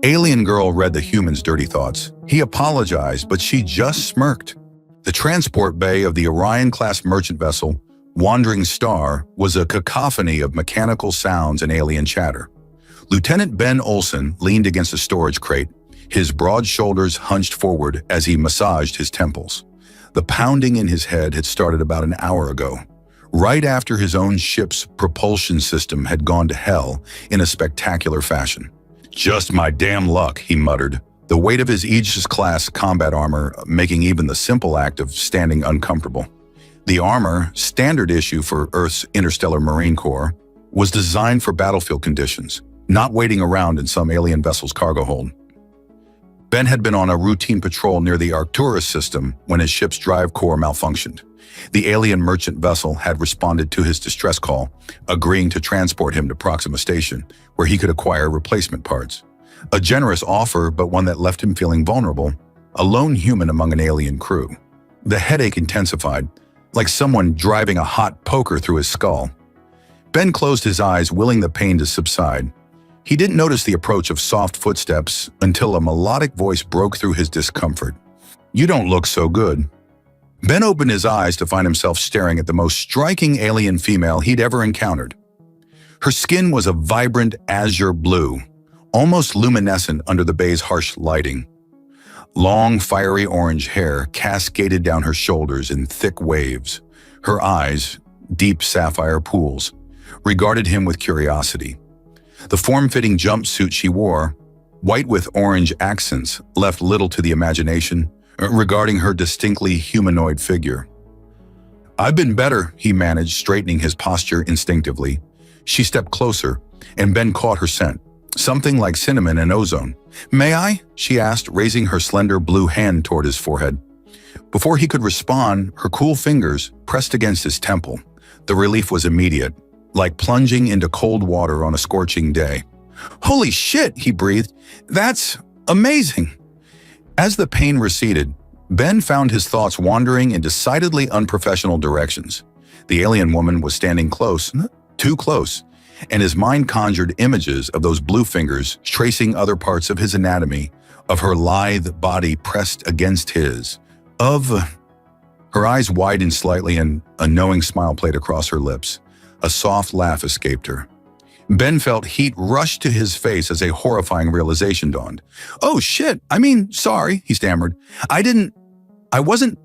Alien Girl read the human's dirty thoughts. He apologized, but she just smirked. The transport bay of the Orion-class merchant vessel, Wandering Star, was a cacophony of mechanical sounds and alien chatter. Lieutenant Ben Olson leaned against a storage crate, his broad shoulders hunched forward as he massaged his temples. The pounding in his head had started about an hour ago, right after his own ship's propulsion system had gone to hell in a spectacular fashion. "Just my damn luck," he muttered, the weight of his Aegis-class combat armor making even the simple act of standing uncomfortable. The armor, standard issue for Earth's Interstellar Marine Corps, was designed for battlefield conditions, not waiting around in some alien vessel's cargo hold. Ben had been on a routine patrol near the Arcturus system when his ship's drive core malfunctioned. The alien merchant vessel had responded to his distress call, agreeing to transport him to Proxima Station, where he could acquire replacement parts. A generous offer, but one that left him feeling vulnerable, a lone human among an alien crew. The headache intensified, like someone driving a hot poker through his skull. Ben closed his eyes, willing the pain to subside. He didn't notice the approach of soft footsteps until a melodic voice broke through his discomfort. "You don't look so good." Ben opened his eyes to find himself staring at the most striking alien female he'd ever encountered. Her skin was a vibrant azure blue, almost luminescent under the bay's harsh lighting. Long, fiery orange hair cascaded down her shoulders in thick waves. Her eyes, deep sapphire pools, regarded him with curiosity. The form-fitting jumpsuit she wore, white with orange accents, left little to the imagination regarding her distinctly humanoid figure. "I've been better," he managed, straightening his posture instinctively. She stepped closer, and Ben caught her scent, something like cinnamon and ozone. "May I?" she asked, raising her slender blue hand toward his forehead. Before he could respond, her cool fingers pressed against his temple. The relief was immediate, like plunging into cold water on a scorching day. "Holy shit," he breathed. "That's amazing." As the pain receded, Ben found his thoughts wandering in decidedly unprofessional directions. The alien woman was standing close, too close, and his mind conjured images of those blue fingers tracing other parts of his anatomy, of her lithe body pressed against his, Her eyes widened slightly and a knowing smile played across her lips. A soft laugh escaped her. Ben felt heat rush to his face as a horrifying realization dawned. "Oh shit, sorry," he stammered. I wasn't...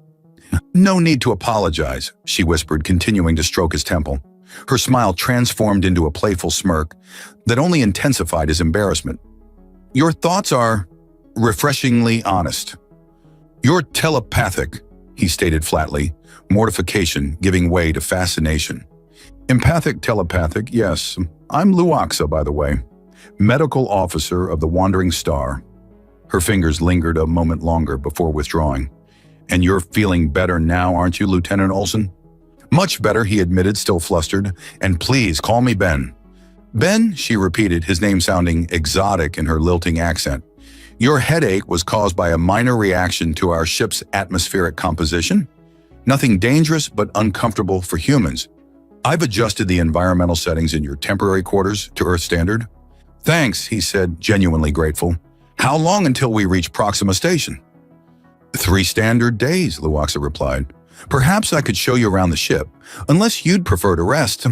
"No need to apologize," she whispered, continuing to stroke his temple. Her smile transformed into a playful smirk that only intensified his embarrassment. "Your thoughts are refreshingly honest." "You're telepathic," he stated flatly, mortification giving way to fascination. "Empathic, telepathic, yes. I'm Luaxa, by the way, medical officer of the Wandering Star." Her fingers lingered a moment longer before withdrawing. "And you're feeling better now, aren't you, Lieutenant Olson?" "Much better," he admitted, still flustered. "And please, call me Ben." "Ben," she repeated, his name sounding exotic in her lilting accent. "Your headache was caused by a minor reaction to our ship's atmospheric composition. Nothing dangerous, but uncomfortable for humans. I've adjusted the environmental settings in your temporary quarters to Earth standard." "Thanks," he said, genuinely grateful. "How long until we reach Proxima Station?" 3 standard days, Luaxa replied. "Perhaps I could show you around the ship, unless you'd prefer to rest."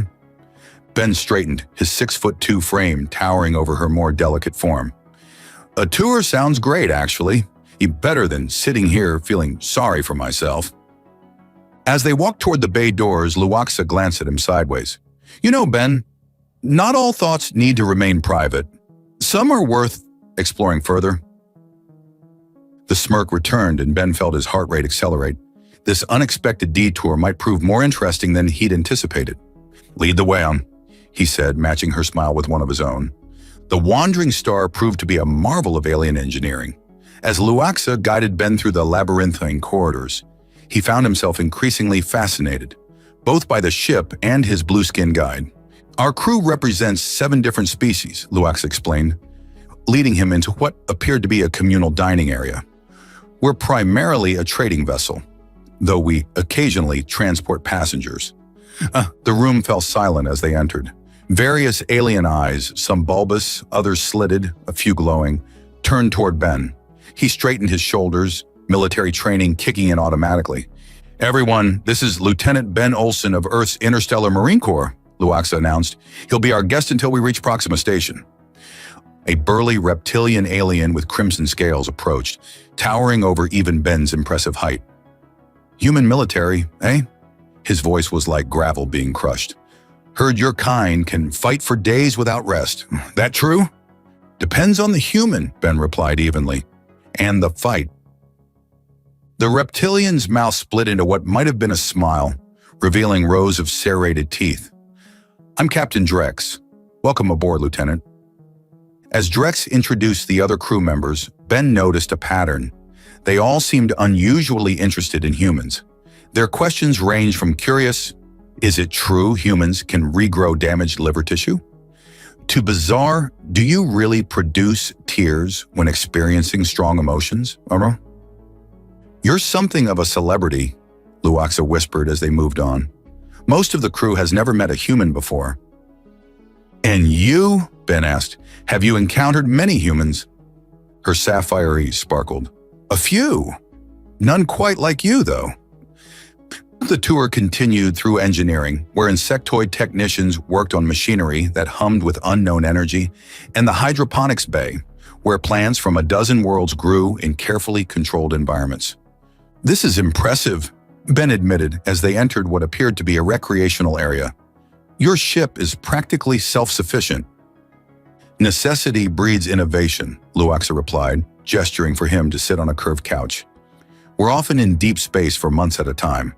Ben straightened, his 6'2" frame towering over her more delicate form. "A tour sounds great, actually. Better than sitting here feeling sorry for myself." As they walked toward the bay doors, Luaxa glanced at him sideways. "You know, Ben, not all thoughts need to remain private. Some are worth exploring further." The smirk returned and Ben felt his heart rate accelerate. This unexpected detour might prove more interesting than he'd anticipated. "Lead the way on," he said, matching her smile with one of his own. The Wandering Star proved to be a marvel of alien engineering. As Luaxa guided Ben through the labyrinthine corridors, he found himself increasingly fascinated, both by the ship and his blue-skinned guide. "Our crew represents 7 different species," Luaxa explained, leading him into what appeared to be a communal dining area. "We're primarily a trading vessel, though we occasionally transport passengers." The room fell silent as they entered. Various alien eyes, some bulbous, others slitted, a few glowing, turned toward Ben. He straightened his shoulders, military training kicking in automatically. "Everyone, this is Lieutenant Ben Olson of Earth's Interstellar Marine Corps," Luaxa announced. "He'll be our guest until we reach Proxima Station." A burly reptilian alien with crimson scales approached, towering over even Ben's impressive height. "Human military, eh?" His voice was like gravel being crushed. "Heard your kind can fight for days without rest. That true?" "Depends on the human," Ben replied evenly. "And the fight." The reptilian's mouth split into what might have been a smile, revealing rows of serrated teeth. "I'm Captain Drex. Welcome aboard, Lieutenant." As Drex introduced the other crew members, Ben noticed a pattern. They all seemed unusually interested in humans. Their questions ranged from curious, "Is it true humans can regrow damaged liver tissue?" to bizarre, "Do you really produce tears when experiencing strong emotions?" "You're something of a celebrity," Luaxa whispered as they moved on. "Most of the crew has never met a human before." "And you?" Ben asked. "Have you encountered many humans?" Her sapphire eyes sparkled. "A few. None quite like you, though." The tour continued through engineering, where insectoid technicians worked on machinery that hummed with unknown energy, and the hydroponics bay, where plants from a dozen worlds grew in carefully controlled environments. "This is impressive," Ben admitted as they entered what appeared to be a recreational area. "Your ship is practically self-sufficient." "Necessity breeds innovation," Luaxa replied, gesturing for him to sit on a curved couch. "We're often in deep space for months at a time."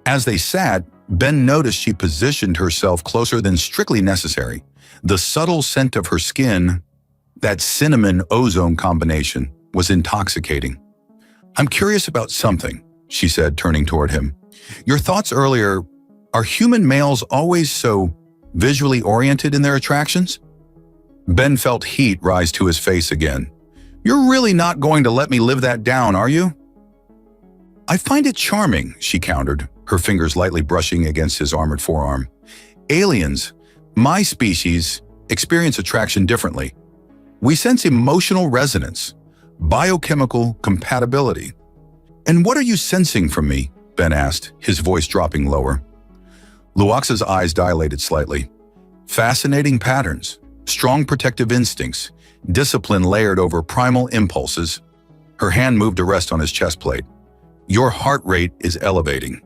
As they sat, Ben noticed she positioned herself closer than strictly necessary. The subtle scent of her skin, that cinnamon-ozone combination, was intoxicating. "I'm curious about something," she said, turning toward him. "Your thoughts earlier, are human males always so visually oriented in their attractions?" Ben felt heat rise to his face again. "You're really not going to let me live that down, are you?" "I find it charming," she countered, her fingers lightly brushing against his armored forearm. "Aliens, my species, experience attraction differently. We sense emotional resonance, biochemical compatibility." "And what are you sensing from me?" Ben asked, his voice dropping lower. Luaxa's eyes dilated slightly. "Fascinating patterns, strong protective instincts, discipline layered over primal impulses." Her hand moved to rest on his chest plate. "Your heart rate is elevating."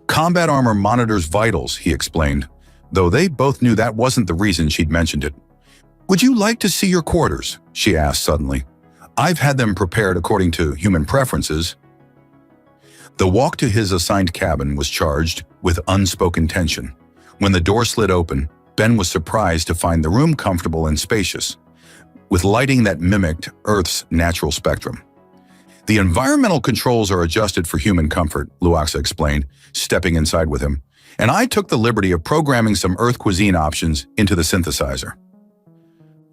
"Combat armor monitors vitals," he explained, though they both knew that wasn't the reason she'd mentioned it. "Would you like to see your quarters?" she asked suddenly. "I've had them prepared according to human preferences." The walk to his assigned cabin was charged with unspoken tension. When the door slid open, Ben was surprised to find the room comfortable and spacious, with lighting that mimicked Earth's natural spectrum. "The environmental controls are adjusted for human comfort," Luaxa explained, stepping inside with him, "and I took the liberty of programming some Earth cuisine options into the synthesizer."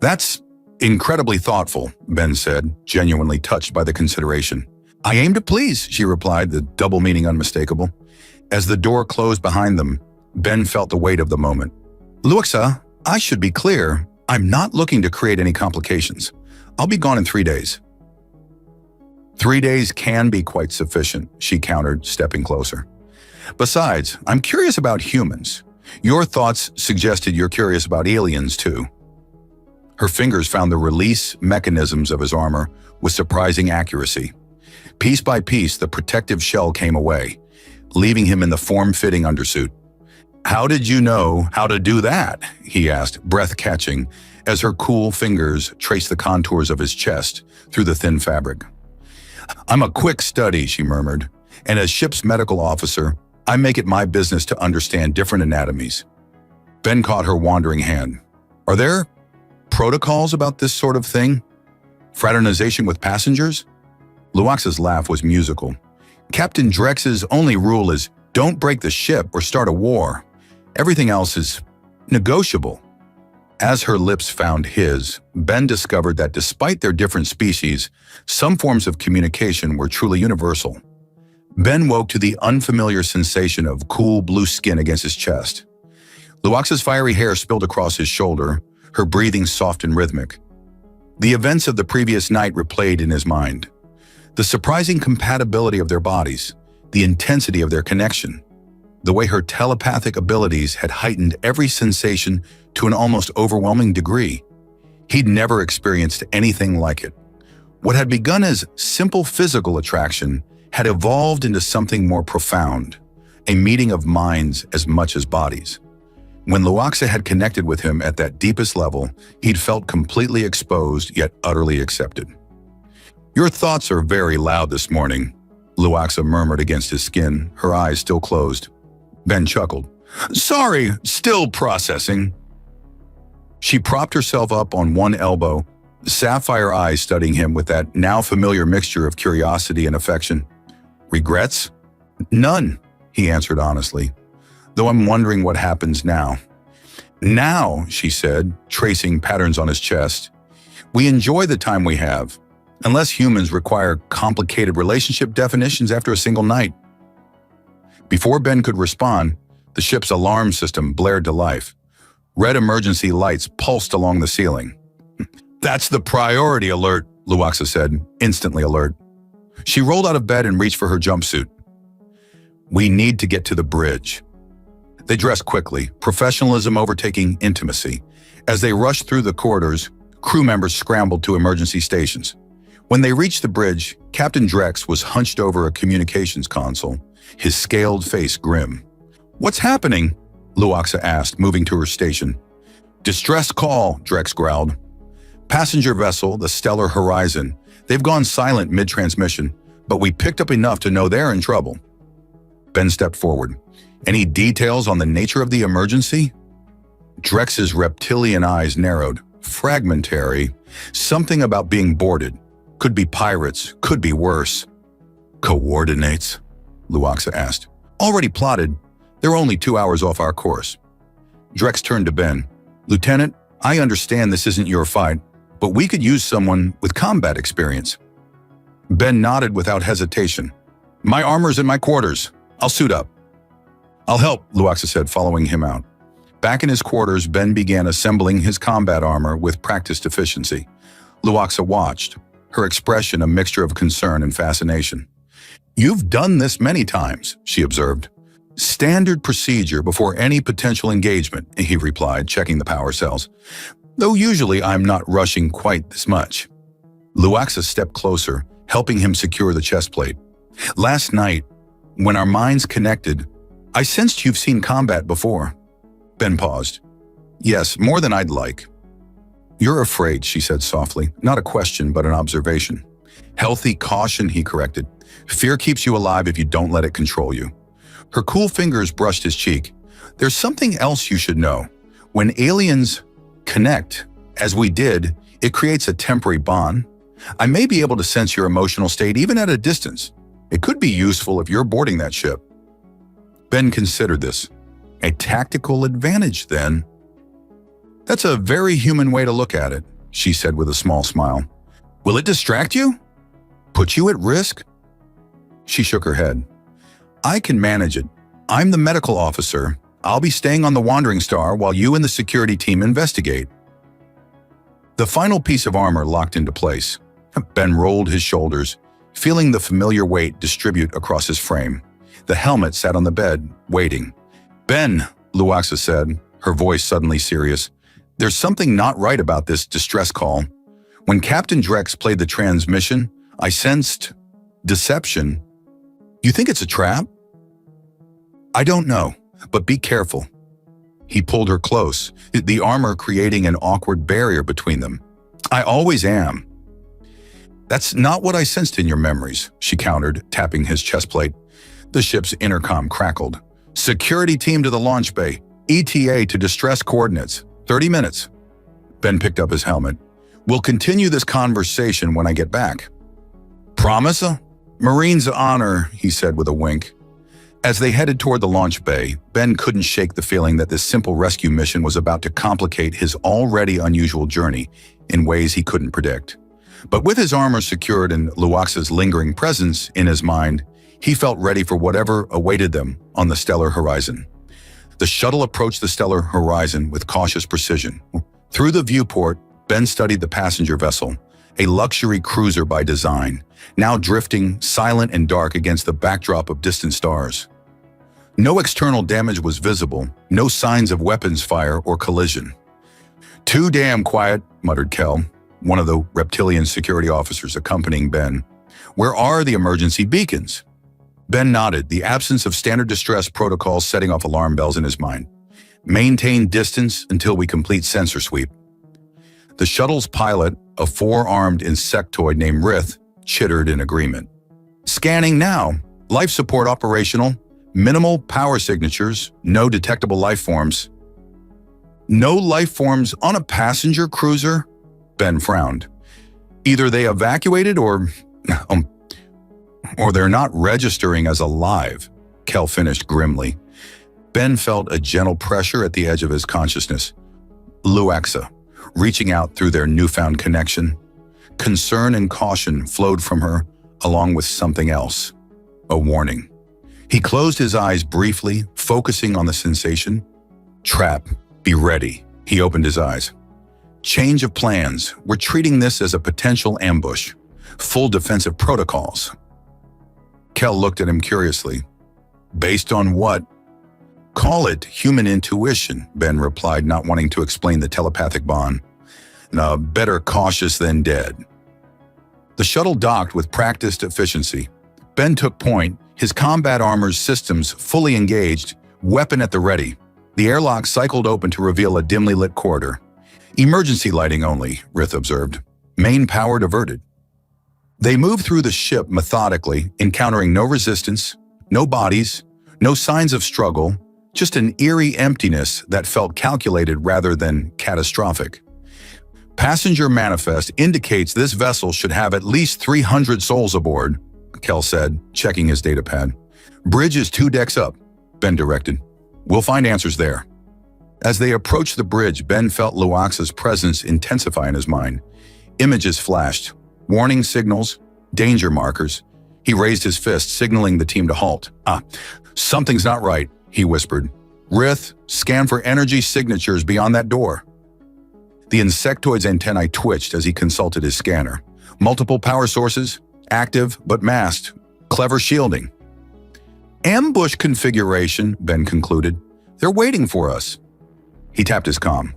"That's incredibly thoughtful," Ben said, genuinely touched by the consideration. "I aim to please," she replied, the double meaning unmistakable. As the door closed behind them, Ben felt the weight of the moment. "Luaxa, I should be clear. I'm not looking to create any complications. I'll be gone in 3 days." 3 days can be quite sufficient," she countered, stepping closer. "Besides, I'm curious about humans. Your thoughts suggested you're curious about aliens, too." Her fingers found the release mechanisms of his armor with surprising accuracy. Piece by piece, the protective shell came away, leaving him in the form-fitting undersuit. "How did you know how to do that?" he asked, breath-catching, as her cool fingers traced the contours of his chest through the thin fabric. "I'm a quick study," she murmured, "and as ship's medical officer, I make it my business to understand different anatomies." Ben caught her wandering hand. "Are there protocols about this sort of thing? Fraternization with passengers?" Luaxa's laugh was musical. "Captain Drex's only rule is don't break the ship or start a war. Everything else is negotiable." As her lips found his, Ben discovered that despite their different species, some forms of communication were truly universal. Ben woke to the unfamiliar sensation of cool blue skin against his chest. Luaxa's fiery hair spilled across his shoulder, her breathing soft and rhythmic. The events of the previous night replayed in his mind. The surprising compatibility of their bodies, the intensity of their connection, the way her telepathic abilities had heightened every sensation to an almost overwhelming degree. He'd never experienced anything like it. What had begun as simple physical attraction had evolved into something more profound, a meeting of minds as much as bodies. When Luoxa had connected with him at that deepest level, he'd felt completely exposed yet utterly accepted. "Your thoughts are very loud this morning," Luoxa murmured against his skin, her eyes still closed. Ben chuckled. "Sorry, still processing." She propped herself up on one elbow, sapphire eyes studying him with that now familiar mixture of curiosity and affection. "Regrets?" "None," he answered honestly, "though I'm wondering what happens now." "Now," she said, tracing patterns on his chest, "we enjoy the time we have, unless humans require complicated relationship definitions after a single night." Before Ben could respond, the ship's alarm system blared to life. Red emergency lights pulsed along the ceiling. "That's the priority alert," Luoxa said, instantly alert. She rolled out of bed and reached for her jumpsuit. "We need to get to the bridge." They dressed quickly, professionalism overtaking intimacy. As they rushed through the corridors, crew members scrambled to emergency stations. When they reached the bridge, Captain Drex was hunched over a communications console, his scaled face grim. "What's happening?" Luoxa asked, moving to her station. "Distress call," Drex growled. "Passenger vessel, the Stellar Horizon. They've gone silent mid-transmission, but we picked up enough to know they're in trouble." Ben stepped forward. "Any details on the nature of the emergency?" Drex's reptilian eyes narrowed. "Fragmentary. Something about being boarded. Could be pirates, could be worse." "Coordinates?" Luoxa asked. "Already plotted. They're only 2 hours off our course." Drex turned to Ben. "Lieutenant, I understand this isn't your fight, but we could use someone with combat experience." Ben nodded without hesitation. "My armor's in my quarters. I'll suit up." "I'll help," Luoxa said, following him out. Back in his quarters, Ben began assembling his combat armor with practiced efficiency. Luoxa watched, her expression a mixture of concern and fascination. "You've done this many times," she observed. "Standard procedure before any potential engagement," he replied, checking the power cells. "Though usually I'm not rushing quite this much." Luoxa stepped closer, helping him secure the chest plate. "Last night, when our minds connected, I sensed you've seen combat before." Ben paused. "Yes, more than I'd like." "You're afraid," she said softly. Not a question, but an observation. "Healthy caution," he corrected. "Fear keeps you alive if you don't let it control you." Her cool fingers brushed his cheek. "There's something else you should know. When aliens connect, as we did, it creates a temporary bond. I may be able to sense your emotional state even at a distance. It could be useful if you're boarding that ship." Ben considered this. A tactical advantage, then. "That's a very human way to look at it," she said with a small smile. "Will it distract you? Put you at risk?" She shook her head. "I can manage it. I'm the medical officer. I'll be staying on the Wandering Star while you and the security team investigate." The final piece of armor locked into place. Ben rolled his shoulders, feeling the familiar weight distribute across his frame. The helmet sat on the bed, waiting. "Ben," Luoxa said, her voice suddenly serious, "there's something not right about this distress call. When Captain Drex played the transmission, I sensed deception. You think it's a trap?" "I don't know, but be careful." He pulled her close, the armor creating an awkward barrier between them. "I always am." "That's not what I sensed in your memories," she countered, tapping his chest plate. The ship's intercom crackled. "Security team to the launch bay. ETA to distress coordinates. 30 minutes. Ben picked up his helmet. "We'll continue this conversation when I get back." "Promise?" "Marine's honor," he said with a wink. As they headed toward the launch bay, Ben couldn't shake the feeling that this simple rescue mission was about to complicate his already unusual journey in ways he couldn't predict. But with his armor secured and Luoxa's lingering presence in his mind, he felt ready for whatever awaited them on the stellar horizon. The shuttle approached the stellar horizon with cautious precision. Through the viewport, Ben studied the passenger vessel, a luxury cruiser by design, now drifting silent and dark against the backdrop of distant stars. No external damage was visible, no signs of weapons fire or collision. "Too damn quiet," muttered Kel, one of the reptilian security officers accompanying Ben. "Where are the emergency beacons?" Ben nodded, the absence of standard distress protocols setting off alarm bells in his mind. "Maintain distance until we complete sensor sweep." The shuttle's pilot, a four-armed insectoid named Rith, chittered in agreement. "Scanning now. Life support operational. Minimal power signatures. No detectable life forms." "No life forms on a passenger cruiser?" Ben frowned. "Either they evacuated or they're not registering as alive," Kel finished grimly. Ben felt a gentle pressure at the edge of his consciousness. Luaxa, reaching out through their newfound connection. Concern and caution flowed from her, along with something else. A warning. He closed his eyes briefly, focusing on the sensation. "Trap. Be ready." He opened his eyes. "Change of plans. We're treating this as a potential ambush. Full defensive protocols." Kel looked at him curiously. "Based on what?" "Call it human intuition," Ben replied, not wanting to explain the telepathic bond. "Better cautious than dead." The shuttle docked with practiced efficiency. Ben took point, his combat armor's systems fully engaged, weapon at the ready. The airlock cycled open to reveal a dimly lit corridor. "Emergency lighting only," Rith observed. "Main power diverted." They moved through the ship methodically, encountering no resistance, no bodies, no signs of struggle, just an eerie emptiness that felt calculated rather than catastrophic. "Passenger manifest indicates this vessel should have at least 300 souls aboard," Kel said, checking his datapad. "Bridge is 2 decks up," Ben directed. "We'll find answers there." As they approached the bridge, Ben felt Luaxa's presence intensify in his mind. Images flashed, warning signals, danger markers. He raised his fist, signaling the team to halt. "Something's not right," he whispered. "Rith, scan for energy signatures beyond that door." The insectoid's antennae twitched as he consulted his scanner. Multiple power sources, active but masked. Clever shielding. "Ambush configuration," Ben concluded. "They're waiting for us." He tapped his comm.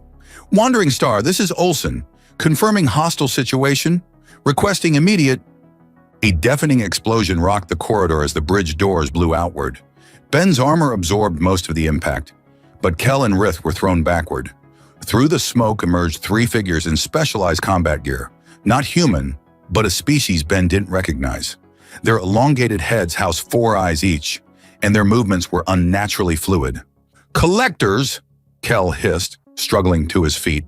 "Wandering Star, this is Olsen. Confirming hostile situation. Requesting immediate..." A deafening explosion rocked the corridor as the bridge doors blew outward. Ben's armor absorbed most of the impact, but Kel and Rith were thrown backward. Through the smoke emerged 3 figures in specialized combat gear. Not human, but a species Ben didn't recognize. Their elongated heads housed 4 eyes each, and their movements were unnaturally fluid. "Collectors!" Kel hissed, struggling to his feet.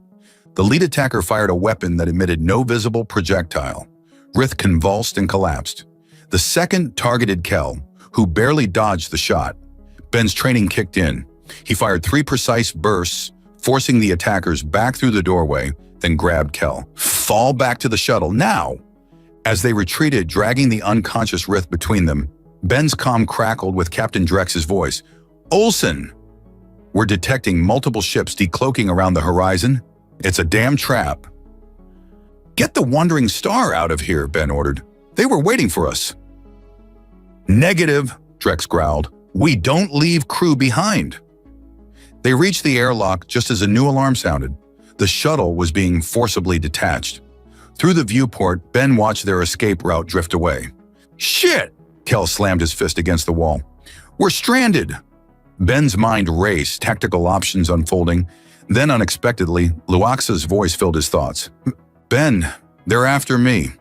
The lead attacker fired a weapon that emitted no visible projectile. Rith convulsed and collapsed. The second targeted Kel, who barely dodged the shot. Ben's training kicked in. He fired 3 precise bursts, forcing the attackers back through the doorway, then grabbed Kel. "Fall back to the shuttle, now!" As they retreated, dragging the unconscious Rith between them, Ben's comm crackled with Captain Drex's voice. "Olsen! We're detecting multiple ships decloaking around the horizon. It's a damn trap." "Get the Wandering Star out of here," Ben ordered. "They were waiting for us." "Negative," Drex growled. "We don't leave crew behind." They reached the airlock just as a new alarm sounded. The shuttle was being forcibly detached. Through the viewport, Ben watched their escape route drift away. "Shit!" Kel slammed his fist against the wall. "We're stranded!" Ben's mind raced, tactical options unfolding. Then, unexpectedly, Luaxa's voice filled his thoughts. "Ben, they're after me.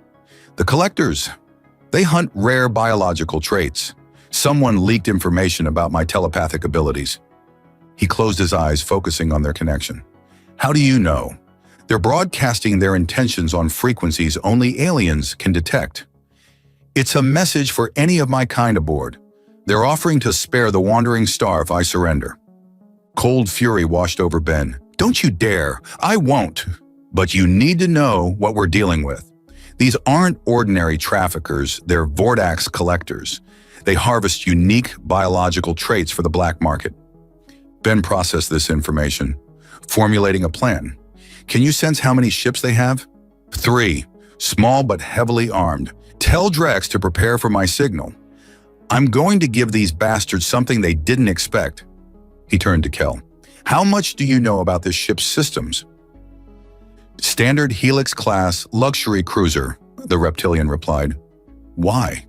The collectors. They hunt rare biological traits. Someone leaked information about my telepathic abilities." He closed his eyes, focusing on their connection. "How do you know?" "They're broadcasting their intentions on frequencies only aliens can detect. It's a message for any of my kind aboard. They're offering to spare the Wandering Star if I surrender." Cold fury washed over Ben. "Don't you dare! I won't! But you need to know what we're dealing with. These aren't ordinary traffickers, they're Vordax collectors. They harvest unique biological traits for the black market." Ben processed this information, formulating a plan. Can you sense how many ships they have? 3, small but heavily armed. Tell Drex to prepare for my signal. I'm going to give these bastards something they didn't expect. He turned to Kel. How much do you know about this ship's systems? Standard Helix-class luxury cruiser, the reptilian replied. Why?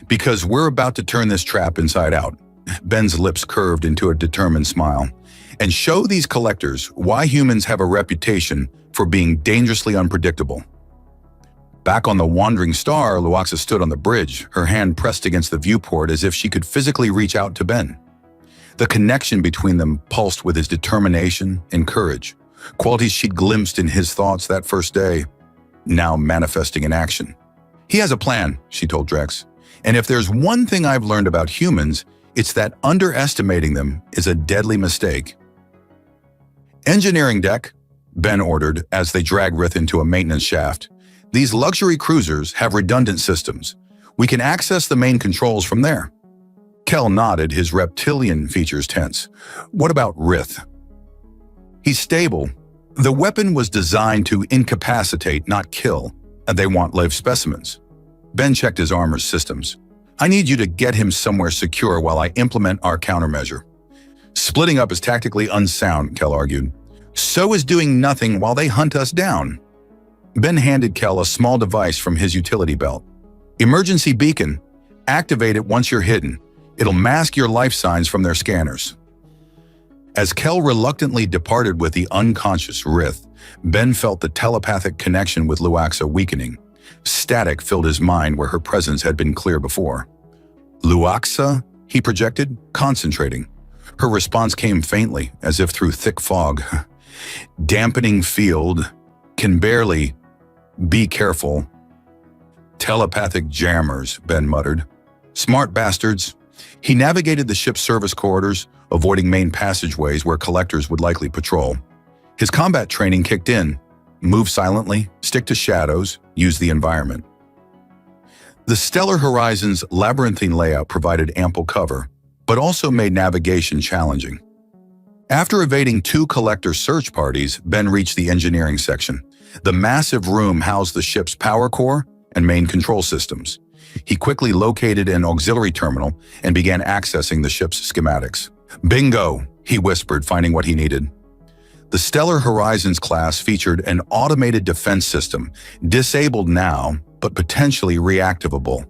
Because we're about to turn this trap inside out. Ben's lips curved into a determined smile. And show these collectors why humans have a reputation for being dangerously unpredictable. Back on the Wandering Star, Luaxa stood on the bridge, her hand pressed against the viewport as if she could physically reach out to Ben. The connection between them pulsed with his determination and courage, qualities she'd glimpsed in his thoughts that first day, now manifesting in action. He has a plan, she told Drex, and if there's one thing I've learned about humans, it's that underestimating them is a deadly mistake. Engineering deck, Ben ordered as they dragged Rith into a maintenance shaft. These luxury cruisers have redundant systems. We can access the main controls from there. Kel nodded, his reptilian features tense. What about Rith? He's stable. The weapon was designed to incapacitate, not kill, and they want live specimens. Ben checked his armor systems. I need you to get him somewhere secure while I implement our countermeasure. Splitting up is tactically unsound, Kel argued. So is doing nothing while they hunt us down. Ben handed Kel a small device from his utility belt. Emergency beacon. Activate it once you're hidden. It'll mask your life signs from their scanners. As Kel reluctantly departed with the unconscious Rith, Ben felt the telepathic connection with Luaxa weakening. Static filled his mind where her presence had been clear before. Luaxa, he projected, concentrating. Her response came faintly, as if through thick fog. Dampening field. Can barely. Be careful. Telepathic jammers, Ben muttered. Smart bastards. He navigated the ship's service corridors, avoiding main passageways where collectors would likely patrol. His combat training kicked in. Move silently, stick to shadows, use the environment. The Stellar Horizon's labyrinthine layout provided ample cover, but also made navigation challenging. After evading 2 collector search parties, Ben reached the engineering section. The massive room housed the ship's power core and main control systems. He quickly located an auxiliary terminal and began accessing the ship's schematics. Bingo, he whispered, finding what he needed. The Stellar Horizons class featured an automated defense system, disabled now, but potentially reactivable.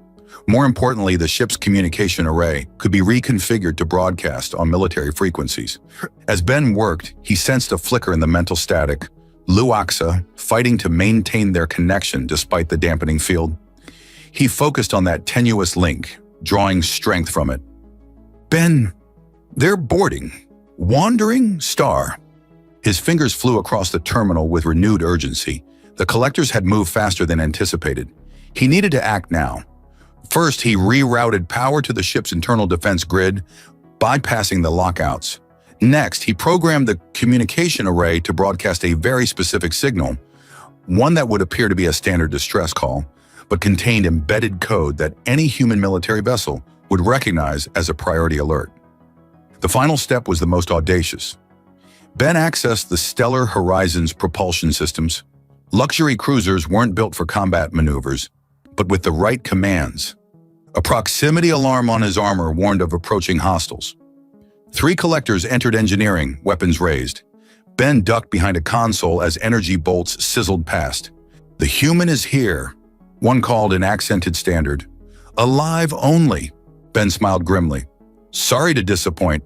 More importantly, the ship's communication array could be reconfigured to broadcast on military frequencies. As Ben worked, he sensed a flicker in the mental static. Luaxa, fighting to maintain their connection despite the dampening field. He focused on that tenuous link, drawing strength from it. Ben, they're boarding. Wandering Star. His fingers flew across the terminal with renewed urgency. The collectors had moved faster than anticipated. He needed to act now. First, he rerouted power to the ship's internal defense grid, bypassing the lockouts. Next, he programmed the communication array to broadcast a very specific signal, one that would appear to be a standard distress call, but contained embedded code that any human military vessel would recognize as a priority alert. The final step was the most audacious. Ben accessed the Stellar Horizons propulsion systems. Luxury cruisers weren't built for combat maneuvers, but with the right commands. A proximity alarm on his armor warned of approaching hostiles. 3 collectors entered engineering, weapons raised. Ben ducked behind a console as energy bolts sizzled past. The human is here, one called in accented standard. Alive only, Ben smiled grimly. Sorry to disappoint.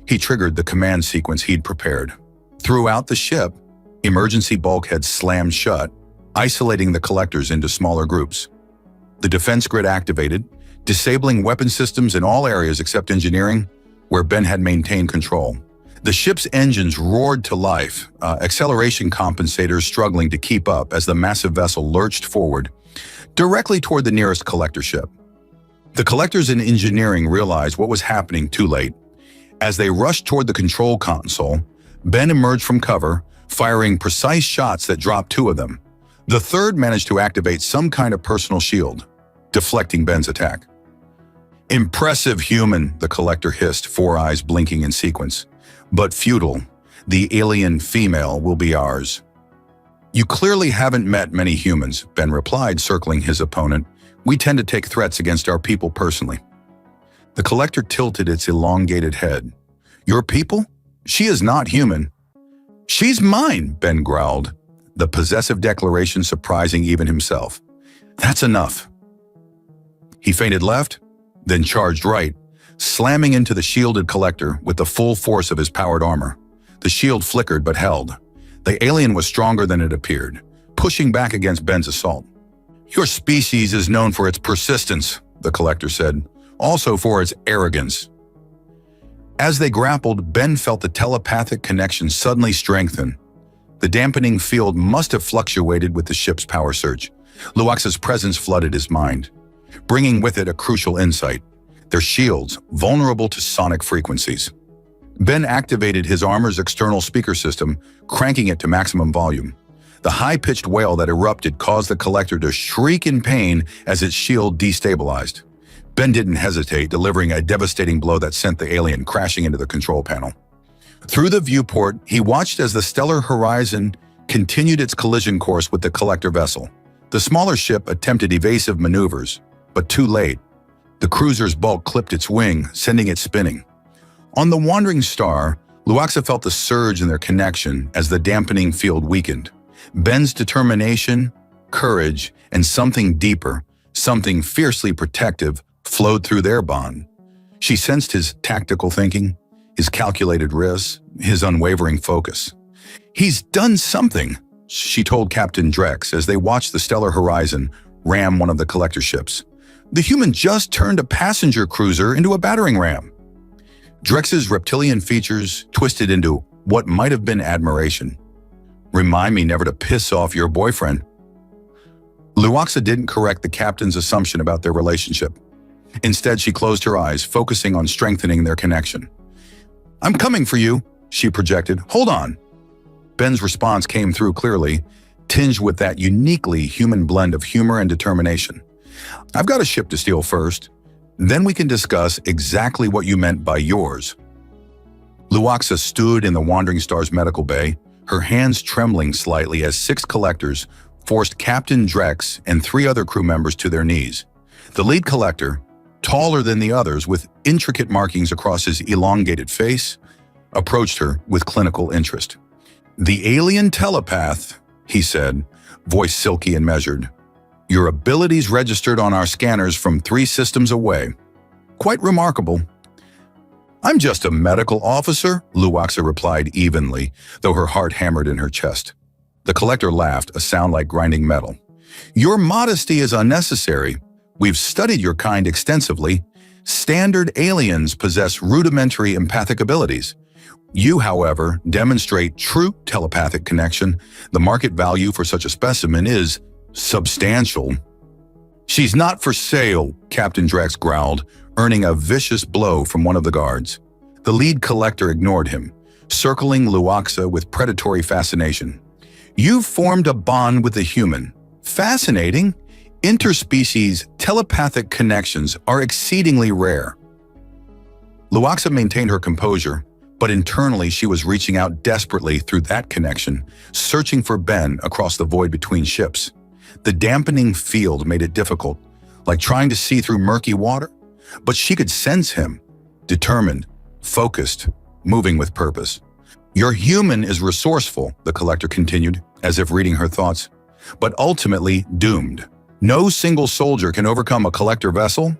He triggered the command sequence he'd prepared. Throughout the ship, emergency bulkheads slammed shut, isolating the collectors into smaller groups. The defense grid activated, disabling weapon systems in all areas except engineering, where Ben had maintained control. The ship's engines roared to life, acceleration compensators struggling to keep up as the massive vessel lurched forward, directly toward the nearest collector ship. The collectors in engineering realized what was happening too late. As they rushed toward the control console, Ben emerged from cover, firing precise shots that dropped 2 of them. The third managed to activate some kind of personal shield, deflecting Ben's attack. Impressive human, the collector hissed, 4 eyes blinking in sequence. But futile. The alien female will be ours. You clearly haven't met many humans, Ben replied, circling his opponent. We tend to take threats against our people personally. The collector tilted its elongated head. Your people? She is not human. She's mine, Ben growled, the possessive declaration surprising even himself. That's enough. He feinted left, then charged right, slamming into the shielded collector with the full force of his powered armor. The shield flickered but held. The alien was stronger than it appeared, pushing back against Ben's assault. Your species is known for its persistence, the collector said, also for its arrogance. As they grappled, Ben felt the telepathic connection suddenly strengthen. The dampening field must have fluctuated with the ship's power surge. Luaxa's presence flooded his mind, bringing with it a crucial insight. Their shields, vulnerable to sonic frequencies. Ben activated his armor's external speaker system, cranking it to maximum volume. The high-pitched wail that erupted caused the collector to shriek in pain as its shield destabilized. Ben didn't hesitate, delivering a devastating blow that sent the alien crashing into the control panel. Through the viewport, he watched as the stellar horizon continued its collision course with the collector vessel. The smaller ship attempted evasive maneuvers, but too late. The cruiser's bulk clipped its wing, sending it spinning. On the wandering star, Luaxa felt the surge in their connection as the dampening field weakened. Ben's determination, courage, and something deeper, something fiercely protective, flowed through their bond. She sensed his tactical thinking, his calculated risks, his unwavering focus. He's done something, she told Captain Drex as they watched the stellar horizon ram one of the collector ships. The human just turned a passenger cruiser into a battering ram. Drex's reptilian features twisted into what might have been admiration. Remind me never to piss off your boyfriend. Luaxa didn't correct the captain's assumption about their relationship. Instead, she closed her eyes, focusing on strengthening their connection. I'm coming for you, she projected. Hold on. Ben's response came through clearly, tinged with that uniquely human blend of humor and determination. I've got a ship to steal first. Then we can discuss exactly what you meant by yours. Luaxa stood in the Wandering Star's medical bay, her hands trembling slightly as 6 collectors forced Captain Drex and 3 other crew members to their knees. The lead collector, taller than the others with intricate markings across his elongated face, approached her with clinical interest. The alien telepath, he said, voice silky and measured. Your abilities registered on our scanners from 3 systems away. Quite remarkable. I'm just a medical officer, Luaxa replied evenly, though her heart hammered in her chest. The collector laughed, a sound like grinding metal. Your modesty is unnecessary. We've studied your kind extensively. Standard aliens possess rudimentary empathic abilities. You, however, demonstrate true telepathic connection. The market value for such a specimen is substantial. She's not for sale, Captain Drex growled, earning a vicious blow from one of the guards. The lead collector ignored him, circling Luaxa with predatory fascination. You've formed a bond with a human. Fascinating. Interspecies telepathic connections are exceedingly rare. Luaxa maintained her composure, but internally she was reaching out desperately through that connection, searching for Ben across the void between ships. The dampening field made it difficult, like trying to see through murky water, but she could sense him, determined, focused, moving with purpose. Your human is resourceful, the collector continued, as if reading her thoughts, but ultimately doomed. No single soldier can overcome a collector vessel.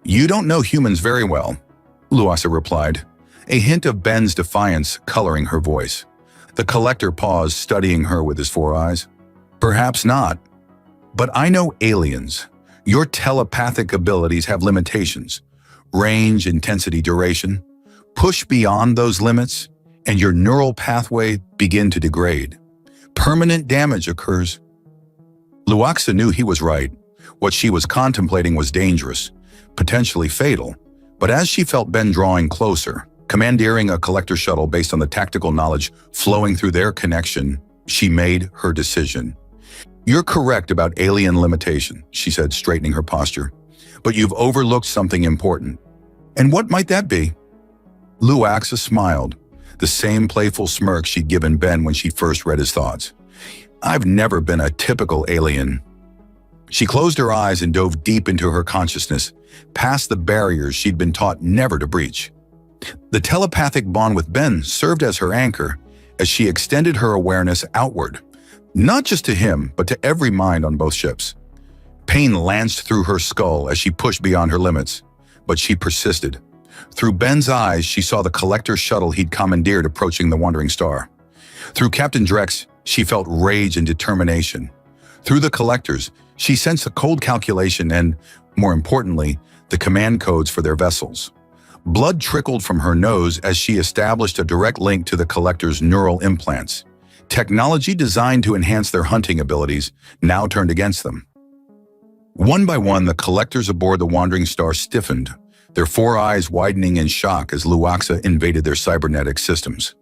You don't know humans very well, Luaxa replied, a hint of Ben's defiance coloring her voice. The collector paused, studying her with his 4 eyes. Perhaps not, but I know aliens. Your telepathic abilities have limitations. Range, intensity, duration. Push beyond those limits, and your neural pathway begin to degrade. Permanent damage occurs. Luaxa knew he was right. What she was contemplating was dangerous, potentially fatal. But as she felt Ben drawing closer, commandeering a collector shuttle based on the tactical knowledge flowing through their connection, she made her decision. You're correct about alien limitation, she said, straightening her posture. But you've overlooked something important. And what might that be? Luaxa smiled, the same playful smirk she'd given Ben when she first read his thoughts. I've never been a typical alien. She closed her eyes and dove deep into her consciousness, past the barriers she'd been taught never to breach. The telepathic bond with Ben served as her anchor as she extended her awareness outward, not just to him, but to every mind on both ships. Pain lanced through her skull as she pushed beyond her limits, but she persisted. Through Ben's eyes, she saw the collector shuttle he'd commandeered approaching the wandering star. Through Captain Drex, she felt rage and determination. Through the collectors, she sensed the cold calculation and, more importantly, the command codes for their vessels. Blood trickled from her nose as she established a direct link to the collector's neural implants. Technology designed to enhance their hunting abilities now turned against them. One by one, the collectors aboard the wandering star stiffened, their four eyes widening in shock as Luaxa invaded their cybernetic systems.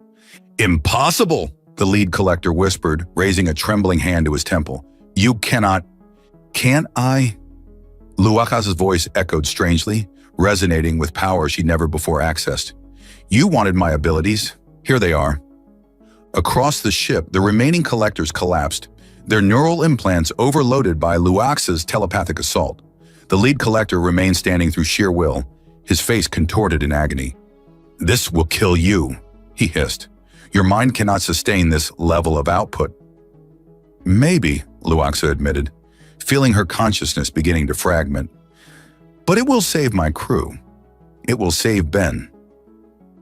"Impossible!" the lead collector whispered, raising a trembling hand to his temple. "You cannot." "Can't I?" Luaxa's voice echoed strangely, resonating with power she'd never before accessed. "You wanted my abilities. Here they are." Across the ship, the remaining collectors collapsed, their neural implants overloaded by Luaxa's telepathic assault. The lead collector remained standing through sheer will, his face contorted in agony. "This will kill you," he hissed. "Your mind cannot sustain this level of output." "Maybe," Luaxa admitted, feeling her consciousness beginning to fragment. "But it will save my crew. It will save Ben."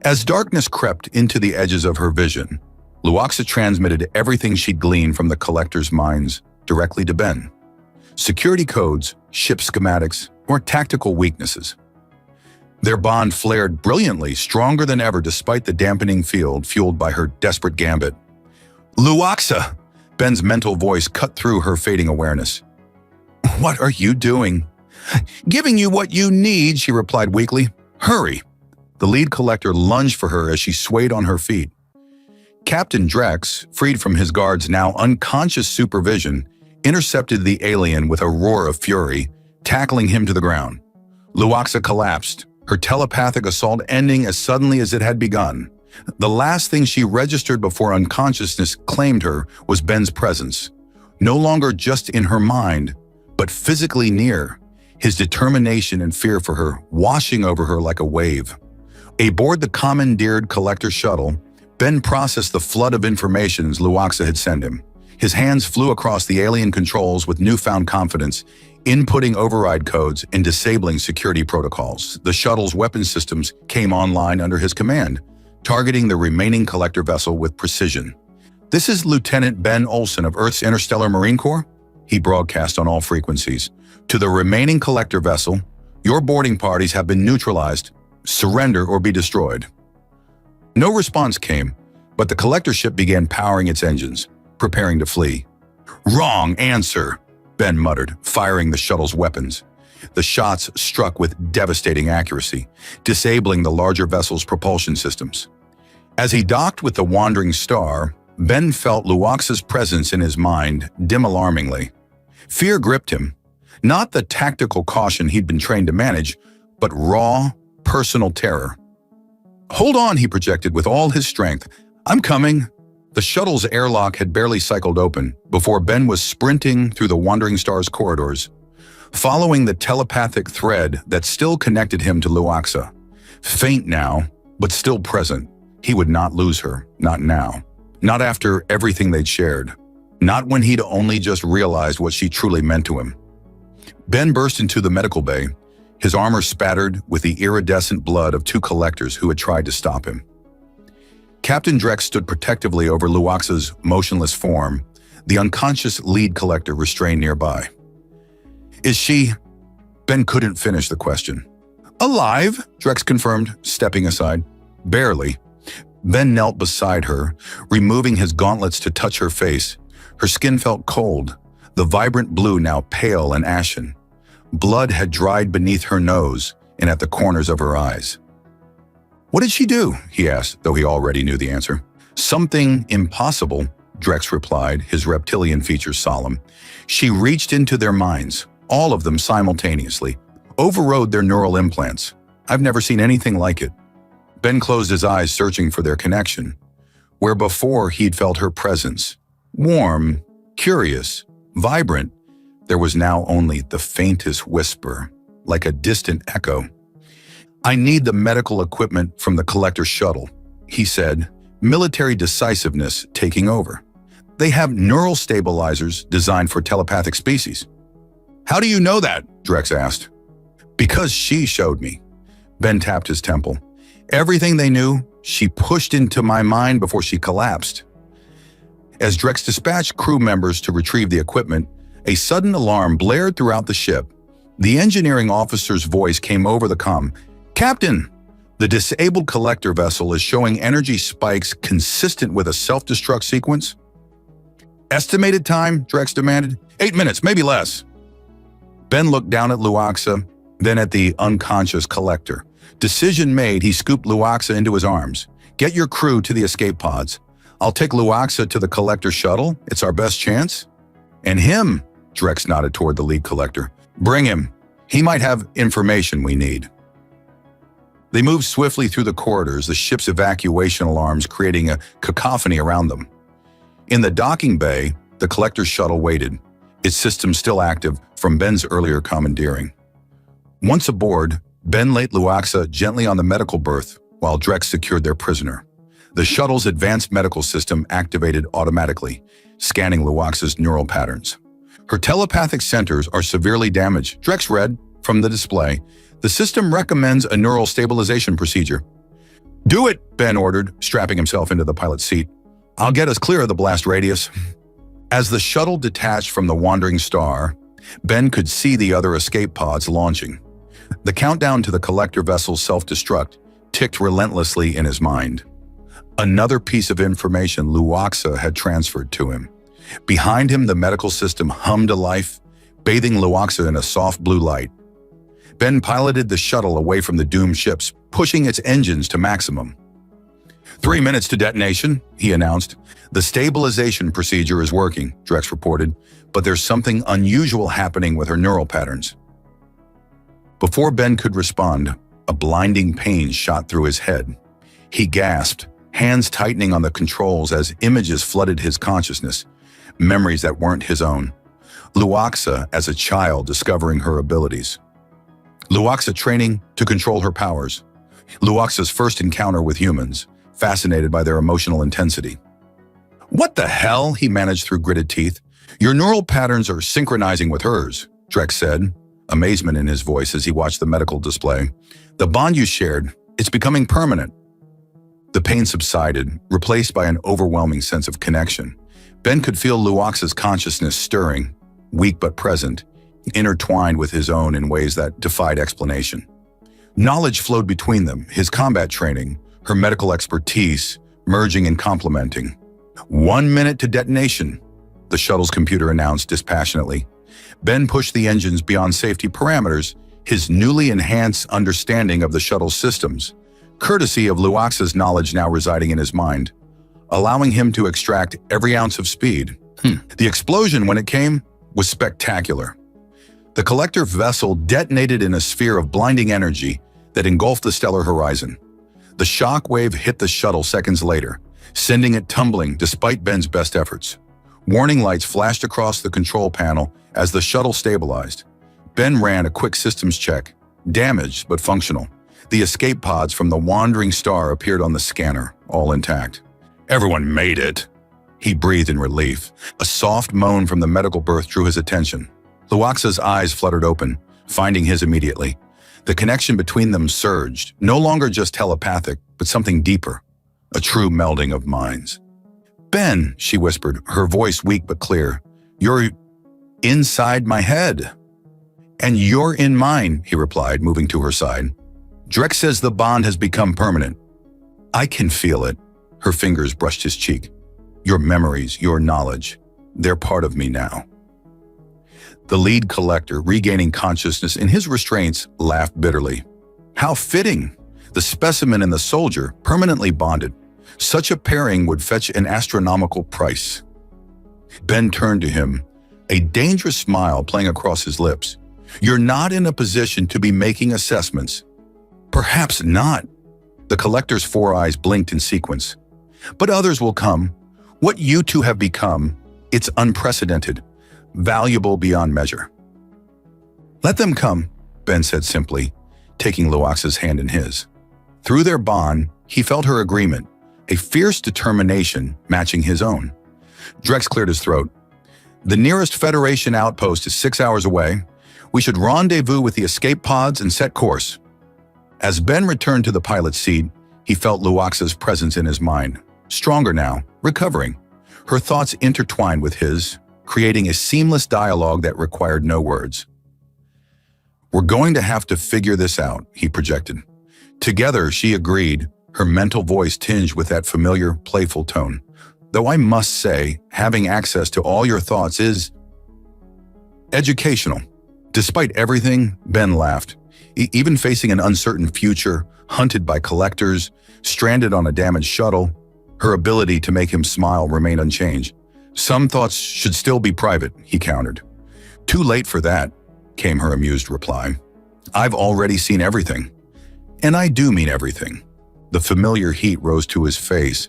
As darkness crept into the edges of her vision, Luaxa transmitted everything she'd gleaned from the collectors' minds directly to Ben. Security codes, ship schematics, or tactical weaknesses. Their bond flared brilliantly, stronger than ever despite the dampening field fueled by her desperate gambit. "Luaxa!" Ben's mental voice cut through her fading awareness. "What are you doing?" "Giving you what you need," she replied weakly. "Hurry!" The lead collector lunged for her as she swayed on her feet. Captain Drex, freed from his guard's now unconscious supervision, intercepted the alien with a roar of fury, tackling him to the ground. Luaxa collapsed, her telepathic assault ending as suddenly as it had begun. The last thing she registered before unconsciousness claimed her was Ben's presence, no longer just in her mind, but physically near, his determination and fear for her washing over her like a wave. Aboard the commandeered collector shuttle, Ben processed the flood of information Luaxa had sent him. His hands flew across the alien controls with newfound confidence, inputting override codes and disabling security protocols. The shuttle's weapon systems came online under his command, targeting the remaining collector vessel with precision. "This is Lieutenant Ben Olson of Earth's Interstellar Marine Corps," he broadcast on all frequencies. "To the remaining collector vessel, your boarding parties have been neutralized. Surrender or be destroyed." No response came, but the collector ship began powering its engines, preparing to flee. "Wrong answer," Ben muttered, firing the shuttle's weapons. The shots struck with devastating accuracy, disabling the larger vessel's propulsion systems. As he docked with the wandering star, Ben felt Luaxa's presence in his mind dim alarmingly. Fear gripped him, not the tactical caution he'd been trained to manage, but raw, personal terror. "Hold on," he projected with all his strength. "I'm coming." The shuttle's airlock had barely cycled open before Ben was sprinting through the wandering star's corridors, following the telepathic thread that still connected him to Luaxa. Faint now, but still present, he would not lose her, not now. Not after everything they'd shared. Not when he'd only just realized what she truly meant to him. Ben burst into the medical bay, his armor spattered with the iridescent blood of two collectors who had tried to stop him. Captain Drex stood protectively over Luaxa's motionless form, the unconscious lead collector restrained nearby. "Is she?" Ben couldn't finish the question. "Alive," Drex confirmed, stepping aside. "Barely." Ben knelt beside her, removing his gauntlets to touch her face. Her skin felt cold, the vibrant blue now pale and ashen. Blood had dried beneath her nose and at the corners of her eyes. "What did she do?" he asked, though he already knew the answer. "Something impossible," Drex replied, his reptilian features solemn. "She reached into their minds, all of them simultaneously, overrode their neural implants. I've never seen anything like it." Ben closed his eyes, searching for their connection. Where before he'd felt her presence, warm, Curious, vibrant, there was now only the faintest whisper, like a distant echo. "I need the medical equipment from the collector shuttle," he said, military decisiveness taking over. "They have neural stabilizers designed for telepathic species." "How do you know that?" Drex asked. "Because she showed me." Ben tapped his temple. "Everything they knew, she pushed into my mind before she collapsed." As Drex dispatched crew members to retrieve the equipment, a sudden alarm blared throughout the ship. The engineering officer's voice came over the comm. "Captain, the disabled collector vessel is showing energy spikes consistent with a self-destruct sequence." "Estimated time?" Drex demanded. 8 minutes, maybe less." Ben looked down at Luaxa, then at the unconscious collector. Decision made, he scooped Luaxa into his arms. "Get your crew to the escape pods. I'll take Luaxa to the collector shuttle. It's our best chance." "And him," Drex nodded toward the lead collector. "Bring him. He might have information we need." They moved swiftly through the corridors, the ship's evacuation alarms creating a cacophony around them. In the docking bay, the collector shuttle waited, its system still active from Ben's earlier commandeering. Once aboard, Ben laid Luaxa gently on the medical berth while Drex secured their prisoner. The shuttle's advanced medical system activated automatically, scanning Luaxa's neural patterns. "Her telepathic centers are severely damaged," Drex read from the display. "The system recommends a neural stabilization procedure." "Do it," Ben ordered, strapping himself into the pilot's seat. "I'll get us clear of the blast radius." As the shuttle detached from the wandering star, Ben could see the other escape pods launching. The countdown to the collector vessel's self-destruct ticked relentlessly in his mind. Another piece of information Luaxa had transferred to him. Behind him, the medical system hummed to life, bathing Luaxa in a soft blue light. Ben piloted the shuttle away from the doomed ships, pushing its engines to maximum. 3 minutes to detonation," he announced. "The stabilization procedure is working," Drex reported, "but there's something unusual happening with her neural patterns." Before Ben could respond, a blinding pain shot through his head. He gasped, hands tightening on the controls as images flooded his consciousness, memories that weren't his own. Luaxa as a child discovering her abilities. Luaxa training to control her powers. Luaxa's first encounter with humans, fascinated by their emotional intensity. "What the hell?" he managed through gritted teeth. "Your neural patterns are synchronizing with hers," Drex said, amazement in his voice as he watched the medical display. "The bond you shared, it's becoming permanent." The pain subsided, replaced by an overwhelming sense of connection. Ben could feel Luaxa's consciousness stirring, weak but present, intertwined with his own in ways that defied explanation. Knowledge flowed between them, his combat training, her medical expertise, merging and complementing. 1 minute to detonation, the shuttle's computer announced dispassionately. Ben pushed the engines beyond safety parameters, his newly enhanced understanding of the shuttle's systems, courtesy of Luaxa's knowledge now residing in his mind, allowing him to extract every ounce of speed. The explosion, when it came, was spectacular. The collector vessel detonated in a sphere of blinding energy that engulfed the stellar horizon. The shock wave hit the shuttle seconds later, sending it tumbling despite Ben's best efforts. Warning lights flashed across the control panel as the shuttle stabilized. Ben ran a quick systems check, damaged but functional. The escape pods from the wandering star appeared on the scanner, all intact. "Everyone made it," he breathed in relief. A soft moan from the medical berth drew his attention. Luaxa's eyes fluttered open, finding his immediately. The connection between them surged, no longer just telepathic, but something deeper, a true melding of minds. "Ben," she whispered, her voice weak but clear, "you're inside my head." "And you're in mine," he replied, moving to her side. "Drex says the bond has become permanent." "I can feel it." Her fingers brushed his cheek. "Your memories, your knowledge, they're part of me now." The lead collector, regaining consciousness in his restraints, laughed bitterly. How fitting! The specimen and the soldier, permanently bonded. Such a pairing would fetch an astronomical price. Ben turned to him, a dangerous smile playing across his lips. "You're not in a position to be making assessments." "Perhaps not." The collector's four eyes blinked in sequence. "But others will come. What you two have become, It's unprecedented, valuable beyond measure. Let them come, Ben said simply, taking Luoxa's hand in his. Through their bond, he felt her agreement, a fierce determination matching his own. Drex cleared his throat. The nearest Federation outpost is 6 hours away. We should rendezvous with the escape pods and set course. As Ben returned to the pilot's seat, he felt Luoxa's presence in his mind, stronger now, recovering. Her thoughts intertwined with his, creating a seamless dialogue that required no words. We're going to have to figure this out, he projected. Together, she agreed, her mental voice tinged with that familiar, playful tone. Though I must say, having access to all your thoughts is educational. Despite everything, Ben laughed. Even facing an uncertain future, hunted by collectors, stranded on a damaged shuttle, her ability to make him smile remained unchanged. Some thoughts should still be private, he countered. Too late for that, came her amused reply. I've already seen everything. And I do mean everything. The familiar heat rose to his face,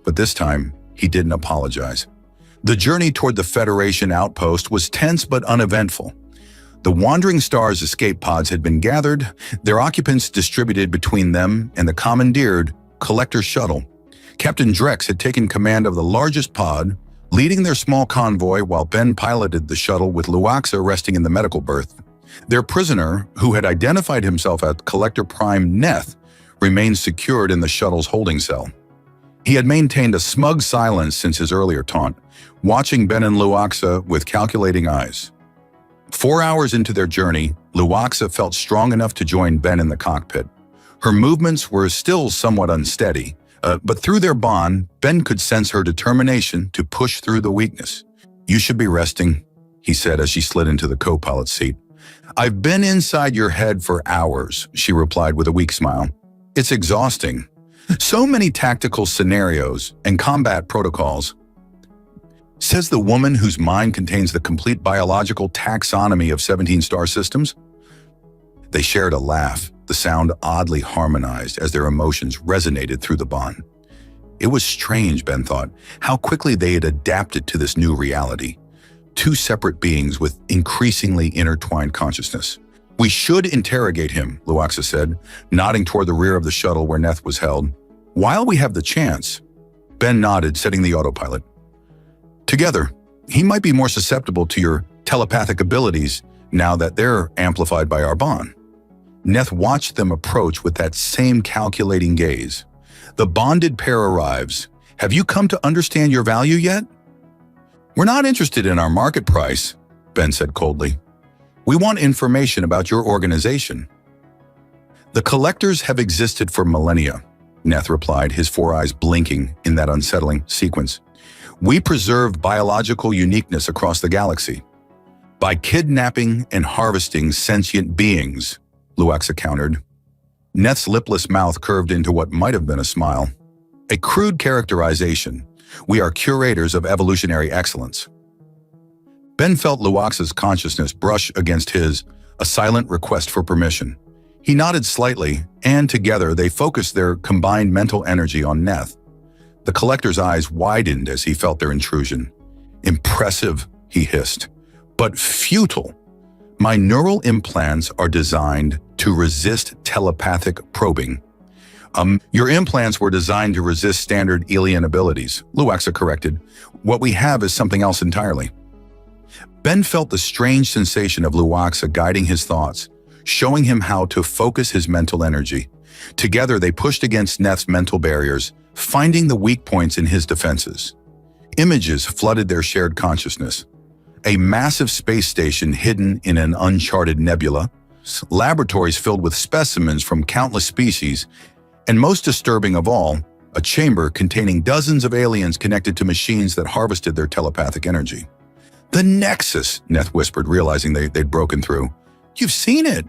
but this time, he didn't apologize. The journey toward the Federation outpost was tense but uneventful. The Wandering Star's escape pods had been gathered, their occupants distributed between them and the commandeered collector shuttle. Captain Drex had taken command of the largest pod, leading their small convoy while Ben piloted the shuttle with Luoxa resting in the medical berth. Their prisoner, who had identified himself as Collector Prime Neth, remained secured in the shuttle's holding cell. He had maintained a smug silence since his earlier taunt, watching Ben and Luoxa with calculating eyes. 4 hours into their journey, Luoxa felt strong enough to join Ben in the cockpit. Her movements were still somewhat unsteady, but through their bond, Ben could sense her determination to push through the weakness. You should be resting, he said as she slid into the co-pilot's seat. I've been inside your head for hours, she replied with a weak smile. It's exhausting. So many tactical scenarios and combat protocols. Says the woman whose mind contains the complete biological taxonomy of 17 star systems. They shared a laugh, the sound oddly harmonized as their emotions resonated through the bond. It was strange, Ben thought, how quickly they had adapted to this new reality. Two separate beings with increasingly intertwined consciousness. We should interrogate him, Luoxa said, nodding toward the rear of the shuttle where Neth was held. While we have the chance, Ben nodded, setting the autopilot. Together, he might be more susceptible to your telepathic abilities now that they're amplified by our bond. Neth watched them approach with that same calculating gaze. The bonded pair arrives. Have you come to understand your value yet? We're not interested in our market price, Ben said coldly. We want information about your organization. The collectors have existed for millennia, Neth replied, his 4 eyes blinking in that unsettling sequence. We preserve biological uniqueness across the galaxy. By kidnapping and harvesting sentient beings, Luoxa countered. Neth's lipless mouth curved into what might have been a smile. A crude characterization. We are curators of evolutionary excellence. Ben felt Luoxa's consciousness brush against his, a silent request for permission. He nodded slightly, and together they focused their combined mental energy on Neth. The collector's eyes widened as he felt their intrusion. Impressive, he hissed, but futile. My neural implants are designed to resist telepathic probing. Your implants were designed to resist standard alien abilities, Luoxa corrected. What we have is something else entirely. Ben felt the strange sensation of Luoxa guiding his thoughts, showing him how to focus his mental energy. Together, they pushed against Neth's mental barriers, finding the weak points in his defenses. Images flooded their shared consciousness. A massive space station hidden in an uncharted nebula, laboratories filled with specimens from countless species, and most disturbing of all, a chamber containing dozens of aliens connected to machines that harvested their telepathic energy. The Nexus, Neth whispered, realizing they'd broken through. You've seen it.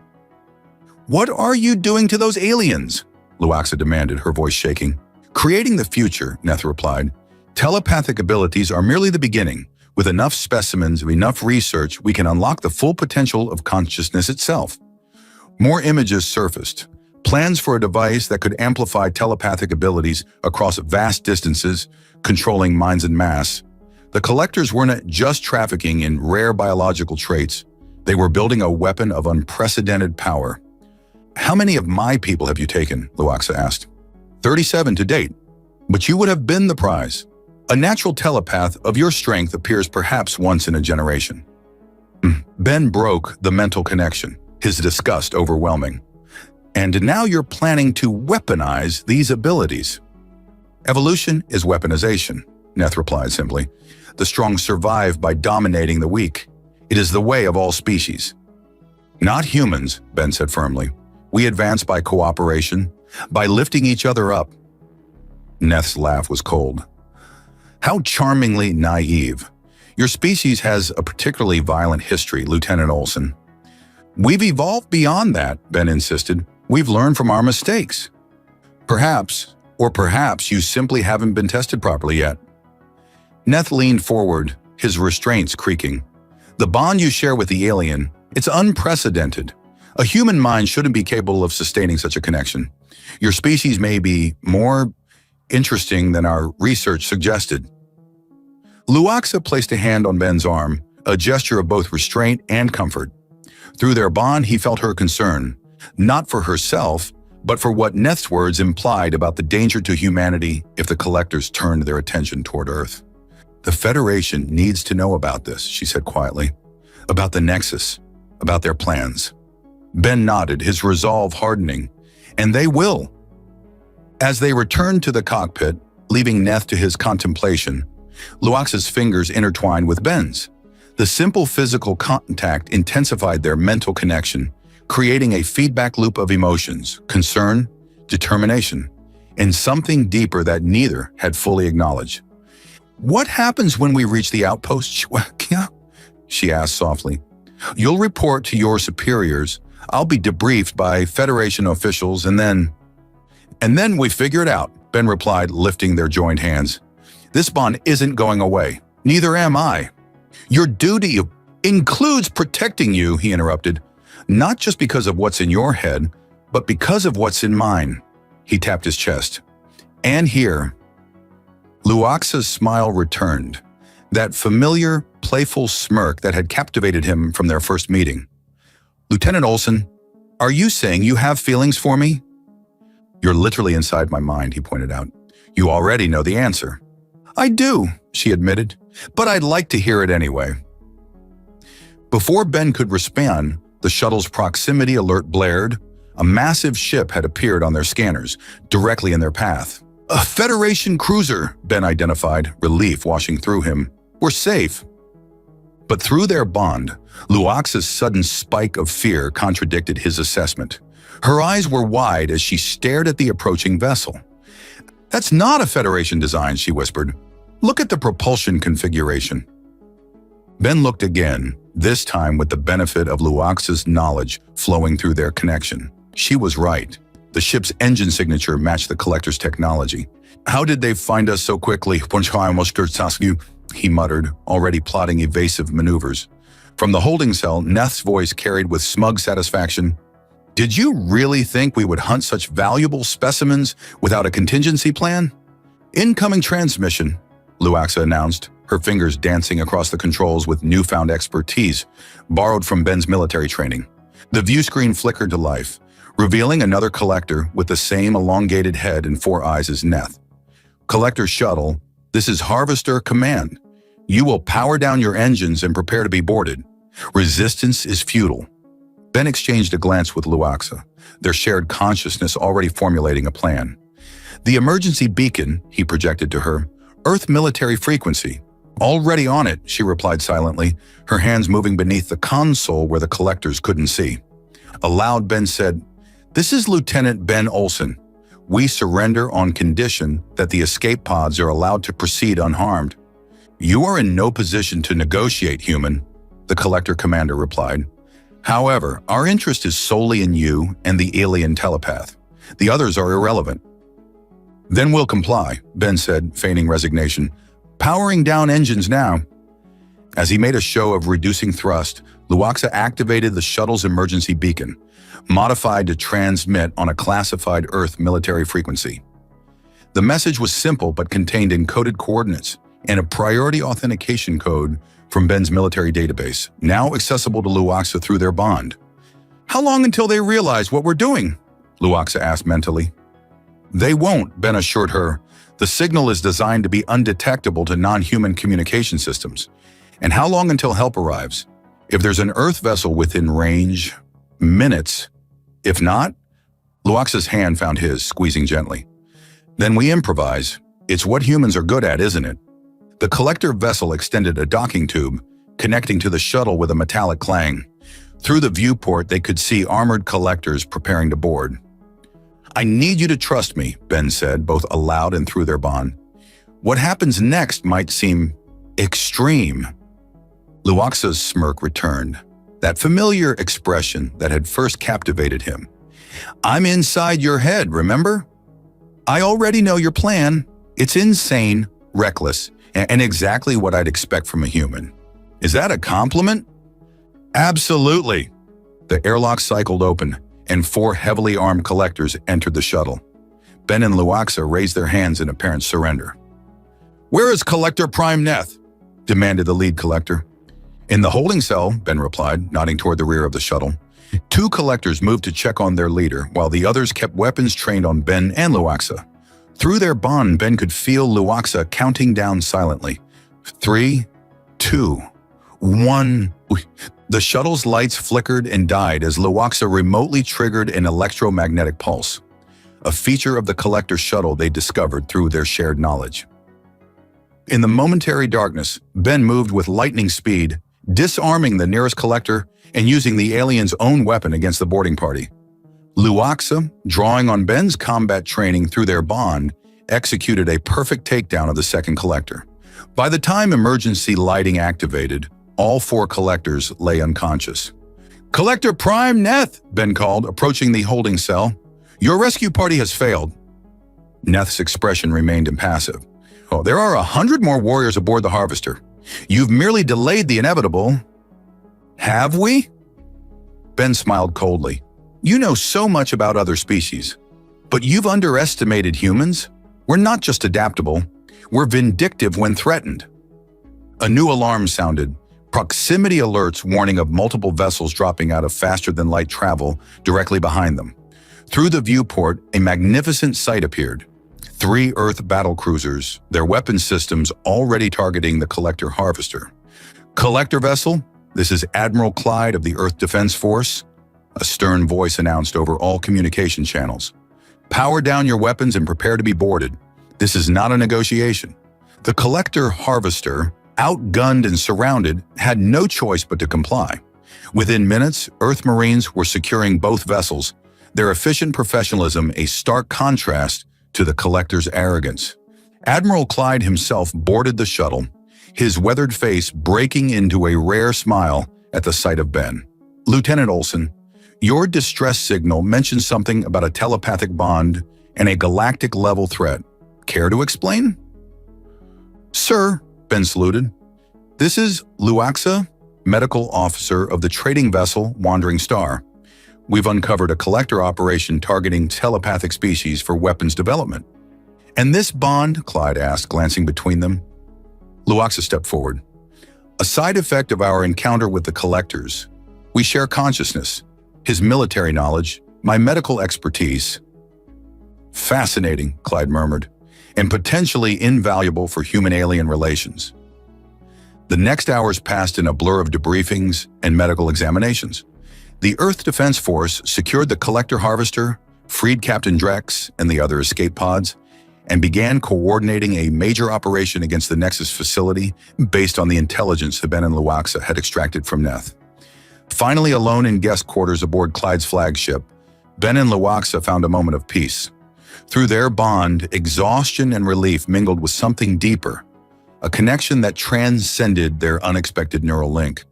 What are you doing to those aliens? Luoxa demanded, her voice shaking. Creating the future, Neth replied. Telepathic abilities are merely the beginning. With enough specimens of enough research, we can unlock the full potential of consciousness itself. More images surfaced. Plans for a device that could amplify telepathic abilities across vast distances, controlling minds en masse. The collectors weren't just trafficking in rare biological traits. They were building a weapon of unprecedented power. "How many of my people have you taken?" Luaxa asked. 37 to date. But you would have been the prize. A natural telepath of your strength appears perhaps once in a generation. Ben broke the mental connection, his disgust overwhelming. "And now you're planning to weaponize these abilities." "Evolution is weaponization," Neth replied simply. "The strong survive by dominating the weak. It is the way of all species." "Not humans," Ben said firmly. "We advance by cooperation, by lifting each other up." Neth's laugh was cold. "How charmingly naive. Your species has a particularly violent history, Lieutenant Olson." "We've evolved beyond that," Ben insisted. "We've learned from our mistakes." "Perhaps, or perhaps you simply haven't been tested properly yet." Neth leaned forward, his restraints creaking. "The bond you share with the alien, it's unprecedented. A human mind shouldn't be capable of sustaining such a connection. Your species may be more interesting than our research suggested." Luaxa placed a hand on Ben's arm, a gesture of both restraint and comfort. Through their bond, he felt her concern, not for herself, but for what Neth's words implied about the danger to humanity if the collectors turned their attention toward Earth. "The Federation needs to know about this," she said quietly. "About the Nexus, about their plans." Ben nodded, his resolve hardening. "And they will." As they returned to the cockpit, leaving Neth to his contemplation, Luaxa's fingers intertwined with Ben's. The simple physical contact intensified their mental connection, creating a feedback loop of emotions, concern, determination, and something deeper that neither had fully acknowledged. "What happens when we reach the outpost?" she asked softly. "You'll report to your superiors. I'll be debriefed by Federation officials, and then we figure it out," Ben replied, lifting their joined hands. "This bond isn't going away. Neither am I." "Your duty includes protecting you," he interrupted. "Not just because of what's in your head, but because of what's in mine." He tapped his chest. "And here." Luaxa's smile returned, that familiar, playful smirk that had captivated him from their first meeting. "Lieutenant Olson, are you saying you have feelings for me?" "You're literally inside my mind," he pointed out. "You already know the answer." "I do," she admitted, "but I'd like to hear it anyway." Before Ben could respond, the shuttle's proximity alert blared. A massive ship had appeared on their scanners, directly in their path. "A Federation cruiser," Ben identified, relief washing through him. "We're safe." But through their bond, Luaxa's sudden spike of fear contradicted his assessment. Her eyes were wide as she stared at the approaching vessel. "That's not a Federation design," she whispered. "Look at the propulsion configuration." Ben looked again, this time with the benefit of Luaxa's knowledge flowing through their connection. She was right. The ship's engine signature matched the collector's technology. "How did they find us so quickly?" he muttered, already plotting evasive maneuvers. From the holding cell, Neth's voice carried with smug satisfaction. "Did you really think we would hunt such valuable specimens without a contingency plan?" "Incoming transmission," Luaxa announced, her fingers dancing across the controls with newfound expertise, borrowed from Ben's military training. The view screen flickered to life, revealing another collector with the same elongated head and 4 eyes as Neth. "Collector Shuttle, this is Harvester Command. You will power down your engines and prepare to be boarded. Resistance is futile." Ben exchanged a glance with Luaxa, their shared consciousness already formulating a plan. "The emergency beacon," he projected to her, "Earth military frequency." "Already on it," she replied silently, her hands moving beneath the console where the collectors couldn't see. Aloud, Ben said, "This is Lieutenant Ben Olson. We surrender on condition that the escape pods are allowed to proceed unharmed." "You are in no position to negotiate, human," the collector commander replied. "However, our interest is solely in you and the alien telepath. The others are irrelevant." "Then we'll comply," Ben said, feigning resignation. "Powering down engines now." As he made a show of reducing thrust, Luaxa activated the shuttle's emergency beacon, modified to transmit on a classified Earth military frequency. The message was simple but contained encoded coordinates, and a priority authentication code from Ben's military database, now accessible to Luoxa through their bond. "How long until they realize what we're doing?" Luoxa asked mentally. "They won't," Ben assured her. "The signal is designed to be undetectable to non-human communication systems. And how long until help arrives? If there's an Earth vessel within range, minutes. If not," Luoxa's hand found his, squeezing gently. "Then we improvise. It's what humans are good at, isn't it?" The collector vessel extended a docking tube, connecting to the shuttle with a metallic clang. Through the viewport, they could see armored collectors preparing to board. "I need you to trust me," Ben said, both aloud and through their bond. "What happens next might seem extreme." Luoxa's smirk returned, that familiar expression that had first captivated him. "I'm inside your head, remember? I already know your plan. It's insane, reckless, and exactly what I'd expect from a human. Is that a compliment?" "Absolutely." The airlock cycled open, and 4 heavily armed collectors entered the shuttle. Ben and Luoxa raised their hands in apparent surrender. "Where is Collector Prime Neth?" demanded the lead collector. "In the holding cell," Ben replied, nodding toward the rear of the shuttle. 2 collectors moved to check on their leader, while the others kept weapons trained on Ben and Luoxa. Through their bond, Ben could feel Luoxa counting down silently. 3, 2, 1. The shuttle's lights flickered and died as Luoxa remotely triggered an electromagnetic pulse, a feature of the collector shuttle they discovered through their shared knowledge. In the momentary darkness, Ben moved with lightning speed, disarming the nearest collector and using the alien's own weapon against the boarding party. Luoxa, drawing on Ben's combat training through their bond, executed a perfect takedown of the second collector. By the time emergency lighting activated, all 4 collectors lay unconscious. "Collector Prime Neth," Ben called, approaching the holding cell. "Your rescue party has failed." Neth's expression remained impassive. "Oh, there are 100 more warriors aboard the Harvester. You've merely delayed the inevitable." "Have we?" Ben smiled coldly. "You know so much about other species, but you've underestimated humans. We're not just adaptable, we're vindictive when threatened." A new alarm sounded, proximity alerts warning of multiple vessels dropping out of faster-than-light travel directly behind them. Through the viewport, a magnificent sight appeared. 3 Earth battlecruisers, their weapon systems already targeting the Collector Harvester. "Collector vessel, this is Admiral Clyde of the Earth Defense Force," a stern voice announced over all communication channels. "Power down your weapons and prepare to be boarded. This is not a negotiation." The Collector Harvester, outgunned and surrounded, had no choice but to comply. Within minutes, Earth Marines were securing both vessels, their efficient professionalism a stark contrast to the Collector's arrogance. Admiral Clyde himself boarded the shuttle, his weathered face breaking into a rare smile at the sight of Ben. "Lieutenant Olson, your distress signal mentions something about a telepathic bond and a galactic-level threat. Care to explain?" "Sir," Ben saluted. "This is Luoxa, medical officer of the trading vessel Wandering Star. We've uncovered a collector operation targeting telepathic species for weapons development." "And this bond?" Clyde asked, glancing between them. Luoxa stepped forward. "A side effect of our encounter with the collectors. We share consciousness, his military knowledge, my medical expertise." "Fascinating," Clyde murmured, "and potentially invaluable for human-alien relations." The next hours passed in a blur of debriefings and medical examinations. The Earth Defense Force secured the Collector Harvester, freed Captain Drex and the other escape pods, and began coordinating a major operation against the Nexus facility based on the intelligence that Ben and Luoxa had extracted from Neth. Finally alone in guest quarters aboard Clyde's flagship, Ben and Luoxa found a moment of peace. Through their bond, exhaustion and relief mingled with something deeper, a connection that transcended their unexpected neural link.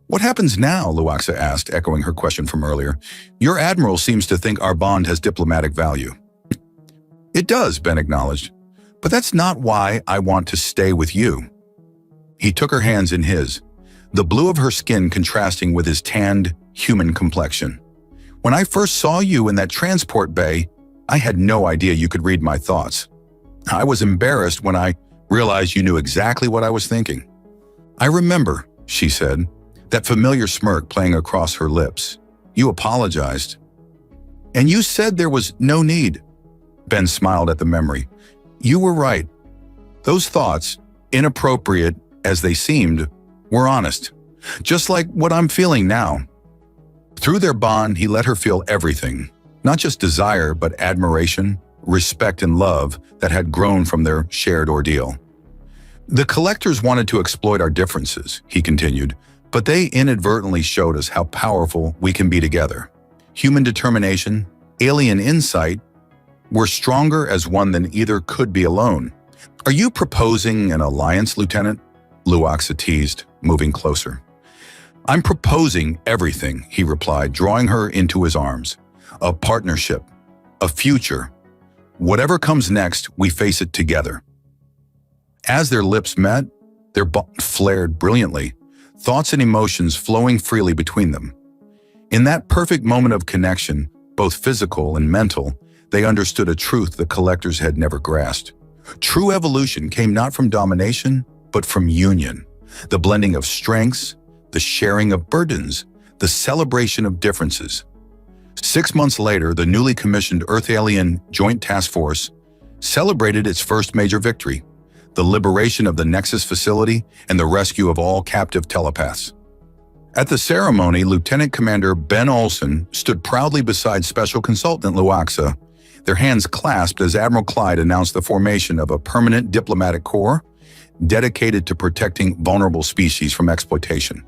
"What happens now?" Luoxa asked, echoing her question from earlier. "Your admiral seems to think our bond has diplomatic value." "It does," Ben acknowledged, "but that's not why I want to stay with you." He took her hands in his, the blue of her skin contrasting with his tanned, human complexion. "When I first saw you in that transport bay, I had no idea you could read my thoughts. I was embarrassed when I Realized you knew exactly what I was thinking. I remember, she said, that familiar smirk playing across her lips. You apologized. And you said there was no need. Ben smiled at the memory. You were right. Those thoughts, inappropriate as they seemed, were honest. Just like what I'm feeling now. Through their bond, he let her feel everything. Not just desire, but admiration, respect, and love that had grown from their shared ordeal. The collectors wanted to exploit our differences, he continued, but they inadvertently showed us how powerful we can be together. Human determination, alien insight, we're stronger as one than either could be alone. Are you proposing an alliance, Lieutenant? Luaxa teased, moving closer. I'm proposing everything, he replied, drawing her into his arms. A partnership, a future. Whatever comes next, we face it together. As their lips met, their bond flared brilliantly, thoughts and emotions flowing freely between them. In that perfect moment of connection, both physical and mental, they understood a truth the collectors had never grasped. True evolution came not from domination, but from union. The blending of strengths, the sharing of burdens, the celebration of differences. 6 months later, the newly commissioned Earth-Alien Joint Task Force celebrated its first major victory, the liberation of the Nexus facility and the rescue of all captive telepaths. At the ceremony, Lieutenant Commander Ben Olson stood proudly beside Special Consultant Luaxa, their hands clasped as Admiral Clyde announced the formation of a permanent diplomatic corps dedicated to protecting vulnerable species from exploitation.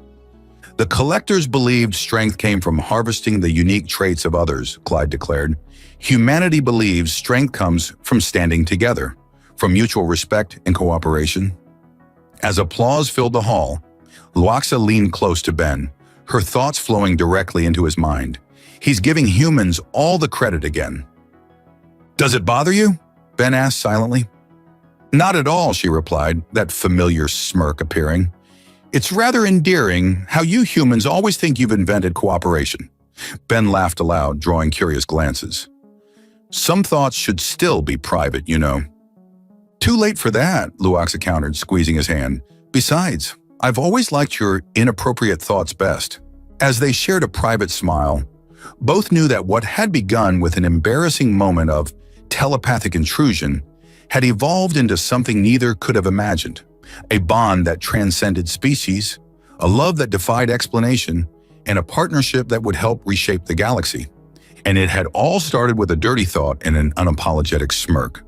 The collectors believed strength came from harvesting the unique traits of others, Clyde declared. Humanity believes strength comes from standing together, from mutual respect and cooperation. As applause filled the hall, Luaxa leaned close to Ben, her thoughts flowing directly into his mind. He's giving humans all the credit again. Does it bother you? Ben asked silently. Not at all, she replied, that familiar smirk appearing. It's rather endearing how you humans always think you've invented cooperation. Ben laughed aloud, drawing curious glances. Some thoughts should still be private, you know. Too late for that, Luaxa countered, squeezing his hand. Besides, I've always liked your inappropriate thoughts best. As they shared a private smile, both knew that what had begun with an embarrassing moment of telepathic intrusion had evolved into something neither could have imagined. A bond that transcended species, a love that defied explanation, and a partnership that would help reshape the galaxy. And it had all started with a dirty thought and an unapologetic smirk.